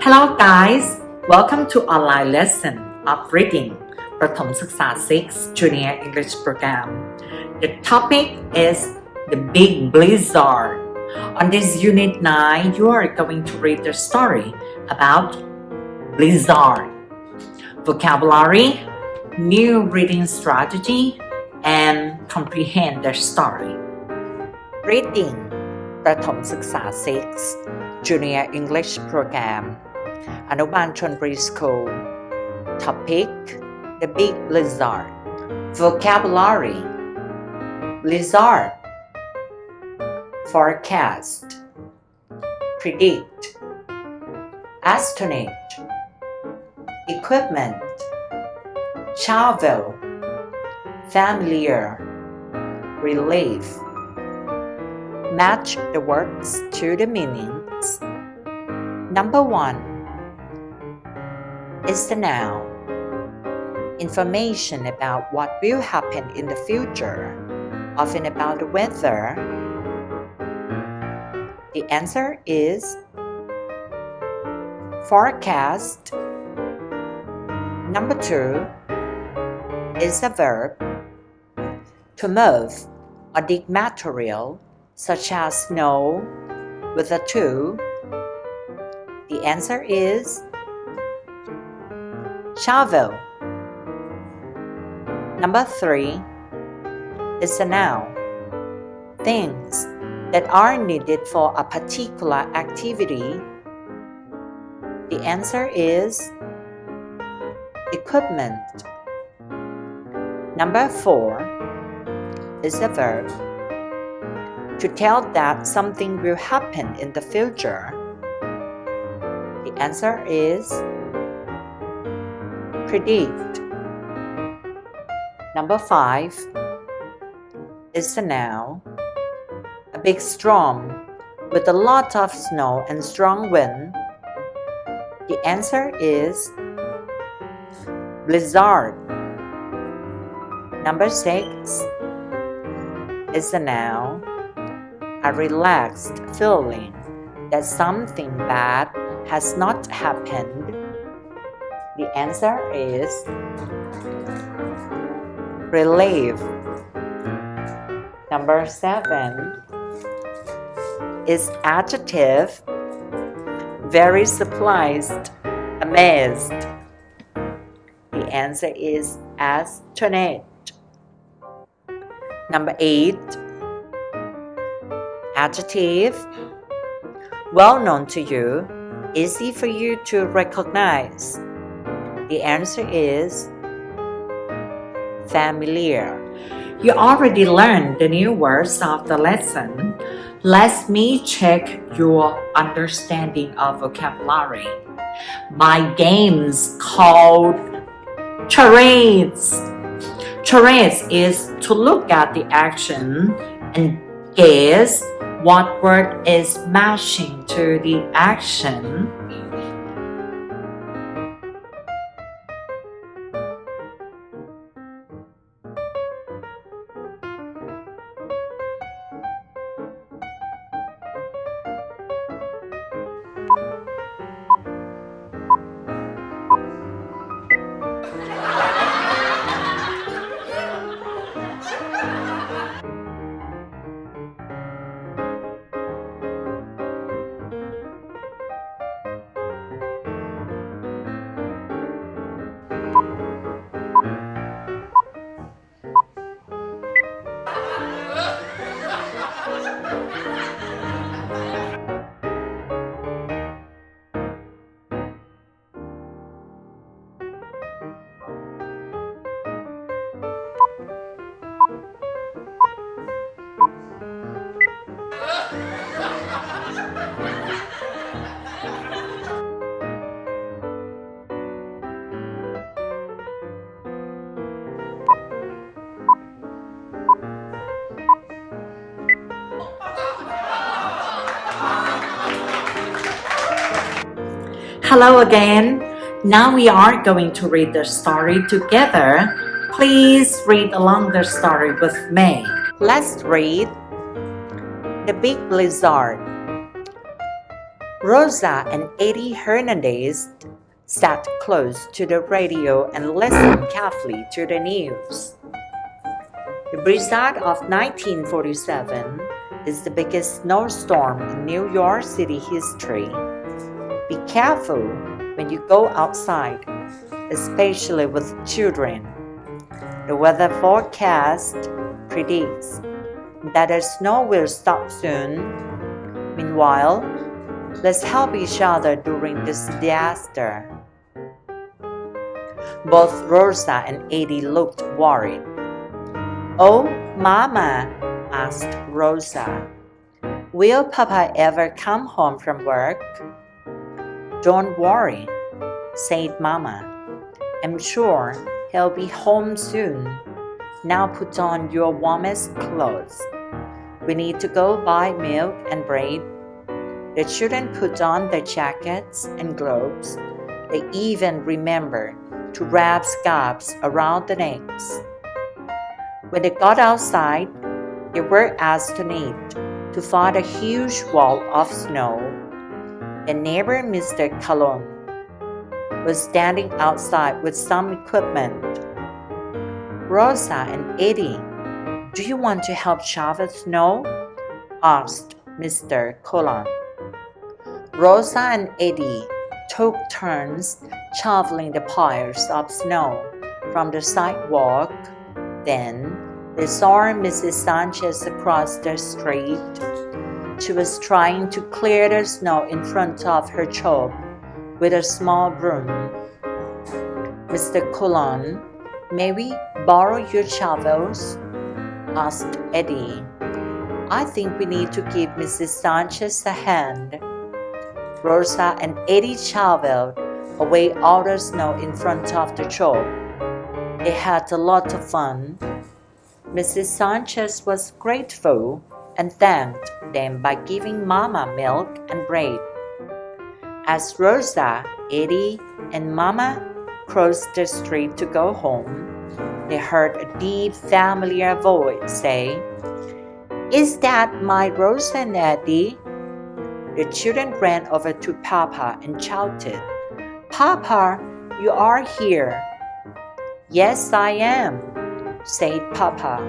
Hello guys, welcome to online lesson of reading Prathomsuksa 6 Junior English Program. The topic is the Big Blizzard. On this unit 9, you are going to read the story about blizzard, vocabulary, new reading strategy, and comprehend the story. Reading Prathomsuksa 6 Junior English Program, Anubanchonburi School. Topic: the Big Blizzard. Vocabulary: blizzard, forecast, predict, astonish, equipment, shovel, familiar, relief. Match the words to the meanings. Number 1 is the noun. Information about what will happen in the future, often about the weather. The answer is forecast. Number 2 is a verb. To move or dig material such as snow with a tool. The answer is shovel. Number 3 is a noun. Things that are needed for a particular activity. The answer is equipment. Number 4 is a verb. To tell that something will happen in the future. The answer is predict. Number 5 is a noun. A big storm with a lot of snow and strong wind. The answer is blizzard. Number 6 is a noun. A relaxed feeling that something bad has not happened. The answer is relief. Number 7 is adjective. Very surprised, amazed. The answer is astonished. Number 8, adjective. Well known to you, easy for you to recognize. The answer is familiar. You already learned the new words of the lesson. Let me check your understanding of vocabulary. My games called charades. Charades is to look at the action and guess what word is matching to the action. Hello again. Now we are going to read the story together. Please read along the story with me. Let's read The Big Blizzard. Rosa and Eddie Hernandez sat close to the radio and listened carefully to the news. The blizzard of 1947 is the biggest snowstorm in New York City history. Be careful when you go outside, especially with children. The weather forecast predicts that the snow will stop soon. Meanwhile, let's help each other during this disaster. Both Rosa and Eddie looked worried. "Oh, Mama," asked Rosa, "will Papa ever come home from work?" "Don't worry," said Mama. "I'm sure he'll be home soon. Now put on your warmest clothes. We need to go buy milk and bread." The children put on their jackets and gloves. They even remembered to wrap scarves around their necks. When they got outside, they were astonished to find a huge wall of snow. Their neighbor, Mr. Calhoun, was standing outside with some equipment. "Rosa and Eddie, do you want to help shovel snow?" asked Mr. Calhoun. Rosa and Eddie took turns shoveling the piles of snow from the sidewalk. Then they saw Mrs. Sanchez across the street. She was trying to clear the snow in front of her shop with a small broom. "Mr. Calhoun, may we borrow your shovels?" asked Eddie. "I think we need to give Mrs. Sanchez a hand." Rosa and Eddie shoveled away all the snow in front of the shop. They had a lot of fun. Mrs. Sanchez was grateful and thanked them by giving Mama milk and bread. As Rosa, Eddie, and Mama crossed the street to go home, they heard a deep, familiar voice say, "Is that my Rosa and Eddie?" The children ran over to Papa and shouted, "Papa, you are here." "Yes, I am," said Papa.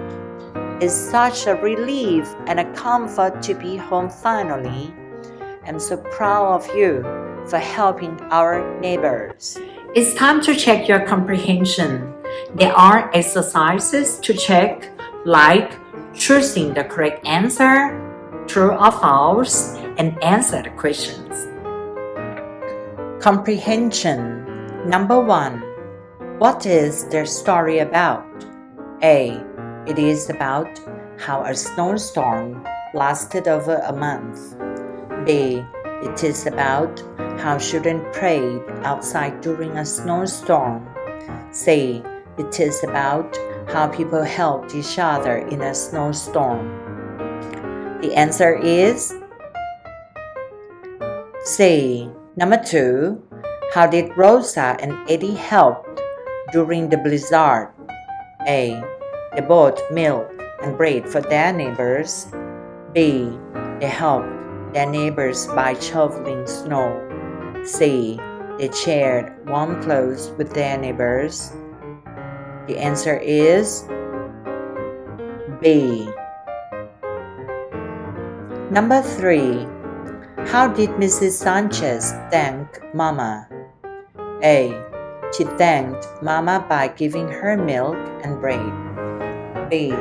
"It's such a relief and a comfort to be home finally. I'm so proud of you for helping our neighbors." It's time to check your comprehension. There are exercises to check, like choosing the correct answer, true or false, and answer the questions. Comprehension. Number 1. What is the story about? A. It is about how a snowstorm lasted over a month. B. It is about how children prayed outside during a snowstorm. C. It is about how people helped each other in a snowstorm. The answer is C. Number 2. How did Rosa and Eddie help during the blizzard? A. They bought milk and bread for their neighbors. B. They helped their neighbors by shoveling snow. C. They shared warm clothes with their neighbors. The answer is B. Number 3. How did Mrs. Sanchez thank Mama? A. She thanked Mama by giving her milk and bread. B.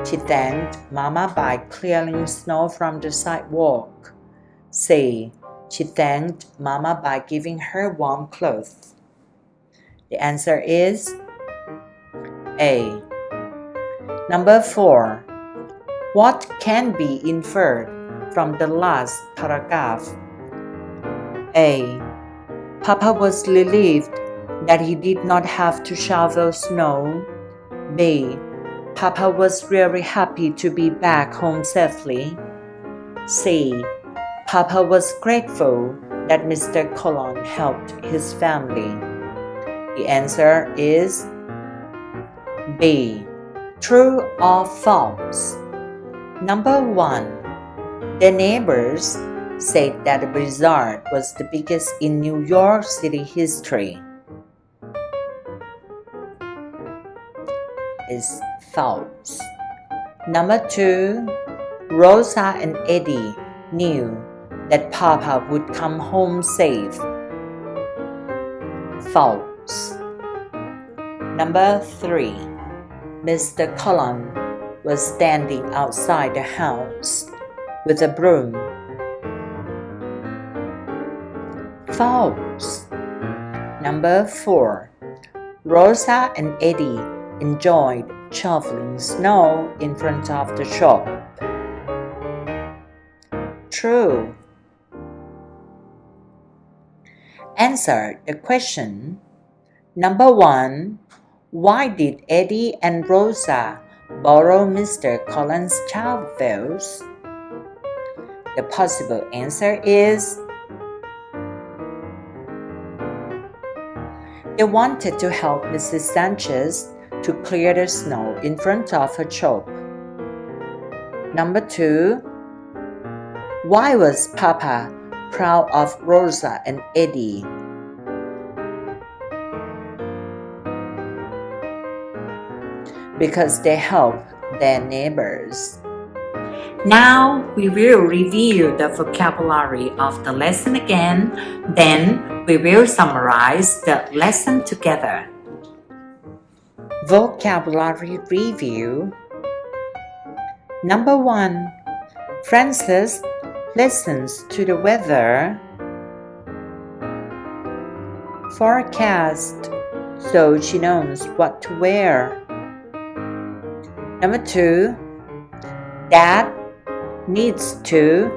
She thanked Mama by clearing snow from the sidewalk. C. She thanked Mama by giving her warm clothes. The answer is A. Number 4. What can be inferred from the last paragraph? A. Papa was relieved that he did not have to shovel snow. B. Papa was really happy to be back home safely. C. Papa was grateful that Mr. Calhoun helped his family. The answer is B. True or false? Number 1. The neighbors said that the blizzard was the biggest in New York City history. Is false. Number 2, Rosa and Eddie knew that Papa would come home safe. False. Number 3, Mr. Cullen was standing outside the house with a broom. False. Number 4, Rosa and Eddie enjoyed shoveling snow in front of the shop. True. Answer the question. Number 1, why did Eddie and Rosa borrow Mr. Cullen's towels? The possible answer is they wanted to help Mrs. Sanchez to clear the snow in front of her shop. Number 2, why was Papa proud of Rosa and Eddie? Because they helped their neighbors. Now we will review the vocabulary of the lesson again, then we will summarize the lesson together. Vocabulary review. Number 1, Frances listens to the weather forecast so she knows what to wear. Number 2, Dad needs to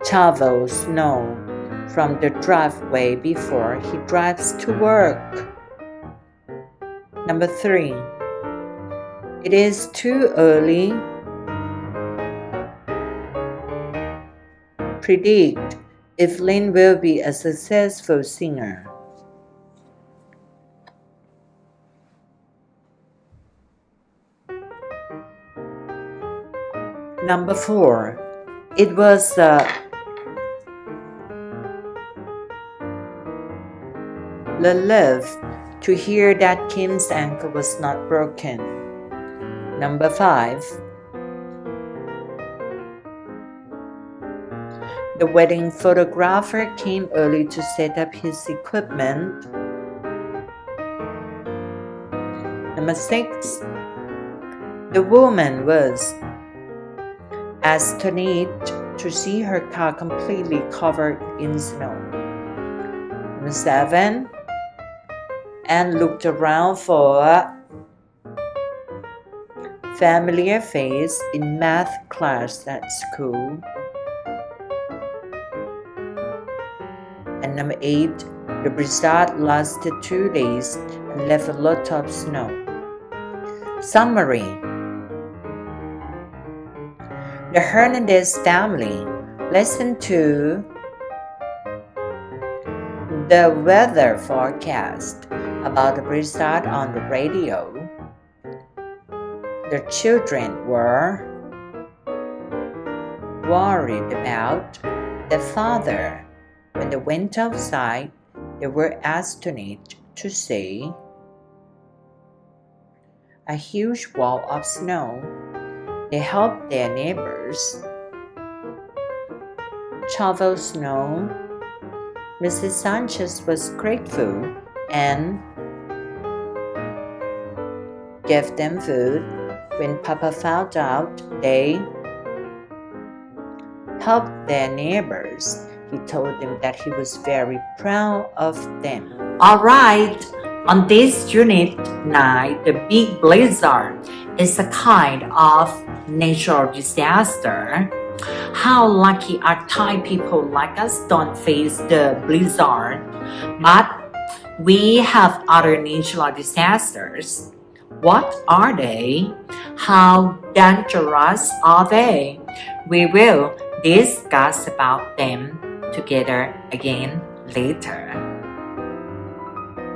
shovel snow from the driveway before he drives to work. Number 3, it is too early. Predict if Lynn will be a successful singer. Number 4, it was a relief to hear that Kim's ankle was not broken. Number 5, the wedding photographer came early to set up his equipment. Number 6, the woman was astonished to see her car completely covered in snow. Number 7, Anne looked around for a familiar face in math class at school. And number 8, the blizzard lasted 2 days and left a lot of snow. Summary. The Hernandez family listened to the weather forecast about the blizzard on the radio. The children were worried about their father. When they went outside, they were astonished to see a huge wall of snow. They helped their neighbors shovel snow. Mrs. Sanchez was grateful and gave them food. When Papa found out they helped their neighbors, he told them that he was very proud of them. Alright, on this Unit 9, the big blizzard is a kind of natural disaster. How lucky are Thai people like us don't face the blizzard, but we have other natural disasters. What are they? How dangerous are they? We will discuss about them together again later.